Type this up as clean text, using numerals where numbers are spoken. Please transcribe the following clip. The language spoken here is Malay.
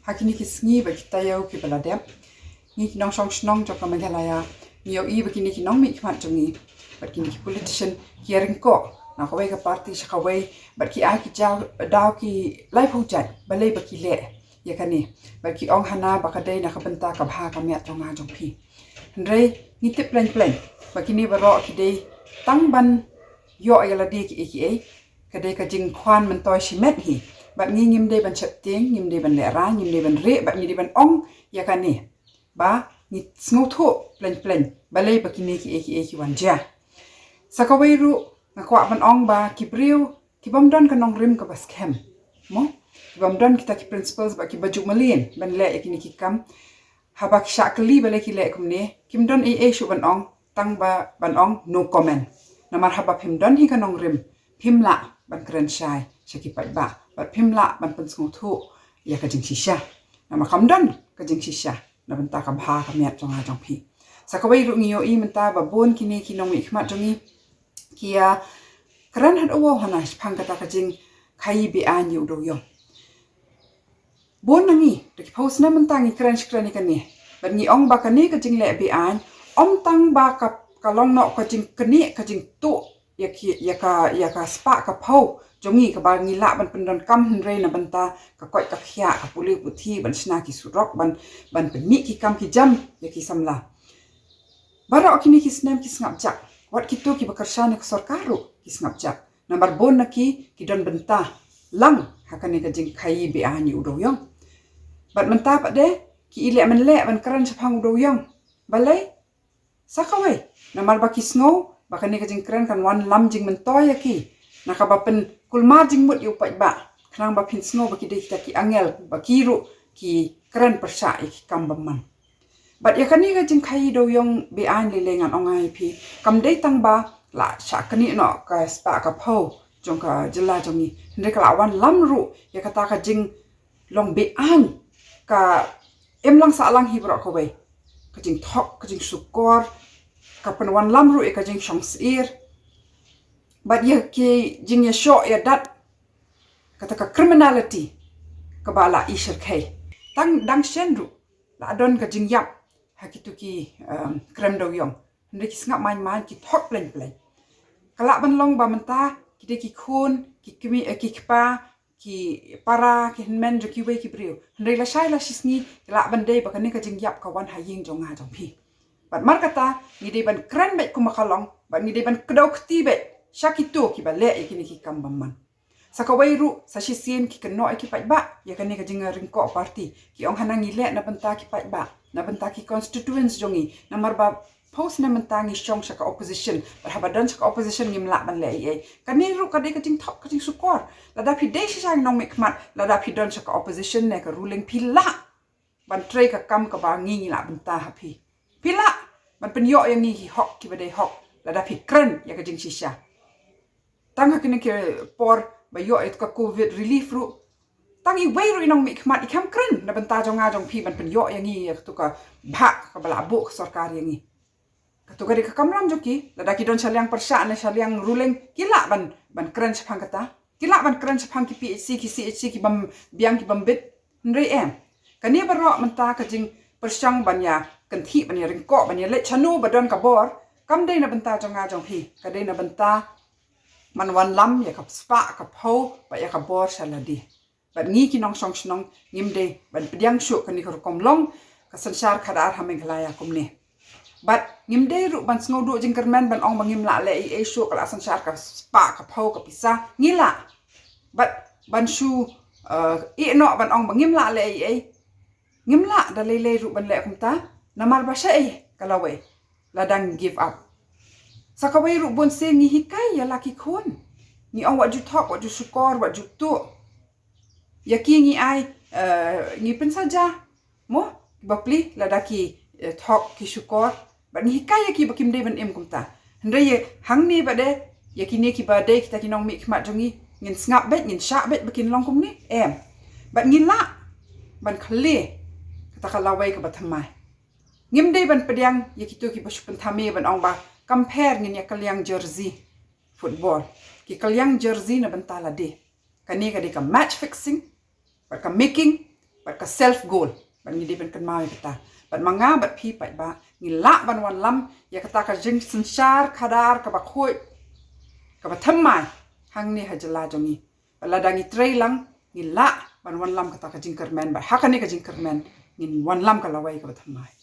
hakini kisngi ba kitayau ki baladep ni kinong song snong jok magalaya ni i begini kinong mihkhmat jongi bat kini politician hearing ko na kawai ka party sa kawai bat ki aki daw ki life hujat balai ba ki le ya kani bat ki ong hana ba kadai na kabenta ka bha ka miat jonga jong phi ndrei ni tip plan ba kini ba ro ki dei tang ban yo ayala di ki eki kadai ka jing khwan myntoi simet hi bat ngi ngim dei ban chat ting ngim dei ban le ra ngim dei ban re bat ngi dei ban ong ya kani ba ni snotho plan balai ba kini ki eki wanja sakawai ru ngakwa ban ong ba ki briu ki bamdan kanong rim ka bas kem mo ki bamdan kita ki principles ba ki bajuk malin ban le yakini ki kam haba ki shakli balai ki le kumne kimdan shu ban ong tang ba ban ong no comment namar haba phimdan hi kanong rim phimla ban kren shai shaki paidbah bat phimla ban pensngothu ya ka jing shisha nama kamdan ka jing shisha na benta ka bha ka miat jonga jong phi sakawai ru ngiyo I menta ba bon kini kinong mihkhmat jongi kia kran hat owo hana phang kata ka jing khai bi an yu do yong bon nangi de ki pos na menta ngi kran shkrani kani ban ngi ong ba kani ka jing le bi an om tang ba ka long no ka jing kani ka jing tu ya ka spa ka phau jongi ka ba ngi la ban pendon kam hnre na banta ka koi ka khia ka puli puthi ban sna ki surok ban pen mi ki kam ki jam ya ki samla bara kini ki snam ki ngap jak wat kitu ki bakarsane ka sarkaru ki ngap jak nambar bon na ki don benta lang hakane ka jing khai bi ani udo yong bat menta pa de ki ile man le ban karan chapang udo yong balai sakawai namar ba ki sngo bakane ka jing kran kan wan lam jing myntoi ki nakabapen kulmar jing mut yu paidbah khnang ba phin sngo ba ki de ki angel ba ki ru ki kran persa ki kam baman bat yakani ka jing khai do yong be an le lengan ongai phi kam dei tang ba la sha kani no ka spa ka pho jong ka jila jongi ndre ka wan lam ru yakata ka jing long be an ka emlang sa lang hi bro ko wei ka jing thok ka jing sukor ka pen wan lam ru ka jing shong sir bat ye ki jing ya sho ya dat kata ka criminality ka bala ishar khai dang shen ru la don ka jing yap hakitu ki krem do yong ndre ki ngap man ki thok plan kala ban long ba menta ki de ki khun ki kimi ki kpa ki para ki men jo ki we ki briu ndre la shai la shisni la ban dei ba kani ka jing yap ka wan ha ying jong ha jong phi bat mar kata ni de ban kran bet ku makalong ba ni de ban kdok ti bet shakitu ki ba le ki ni ki kam man sakawai ru sa shisien ki kno ki paidbah ya kani ka jing ringko party ki ong hanang ile na benta ki paidbah na benta ki constituents jongi namar ba post na mentangi shong shaka opposition berhabadan shaka opposition ngim la ban le kani ru kadi ka jing thok ka jing sukor la da phi de shi nong mihkhmat la da phi don shaka opposition ne ka ruling phila ban trai ka kam ka ba ngi la benta ha phi phila ban pen yo yang ngi hi hok ki ba de hok la da phi kren ya ka jing shisha tang ha kini ke por ba yo et ka covid relief ru tangi wei ru nong mihkhmat ikam kren na benta jonga jong phi ban pen yo yang ngi ya tu ka bha ka bala bu sarkar yang ngi katuga di kakamram joki lada ki don salyang persa na salyang ruling kila ban kren chapang kata kila ban kren chapang ki PHC ki CHC ki bam biang ki bam bit ndrei em kani baro menta ka jing persang ban ya kanthi ban ya ringko ban ya le chanu badon ka bor kam dei na benta jonga jong phi ka dei na benta man wan lam ya ka spa ka pho ba ya ka bor saladi ban ngi ki nong song snong ngim de ban pediang shu kani ka kom long ka sansar khadar hamenghlaya kumne bat ngim de ru ban sngo du jing kermen ban ong bangim la le shu kala sansar ka spa ka pho ka pisa ngila bat ban shu no ban ong bangim la le ngim la da le ru ban le kumta namar ba sha kalawe ladang give up sakawai ru bon se ngi hikai ya laki khon ni ong wat ju thok wat ju sukor wat ju tu yaki ngi ai ngi pen saja mo bapli ladaki thok ki sukor ban ni kaya ki bakim de ban em kumta ndre ye hang ni ba de ye ki ne ki ba de kita ki nong mihkhmat jongi ngin ngap bet ngin sha bet bakin long kum ni em ban ngin la ban khale kata kalawai ka bathamai ngim de ban pediang ye ki tu ki basu penthame ban ong ba compare ngin ya kalyang jersey football ki kalyang jersey na ban tala de kani ka de ka match fixing ba ka making bat ka self goal bat ngi depend kan mau kita bat manga bat pi paidbah ngi la ban wan lam ya kata ka jing sensar kadar ka ba khoi ka ba thammai hang ni hajala jongi bala dangi trailang ngi la ban wan lam kata ka jing kermen ba hakani ka jing kermen ngin wan lam ka lawai ka ba thammai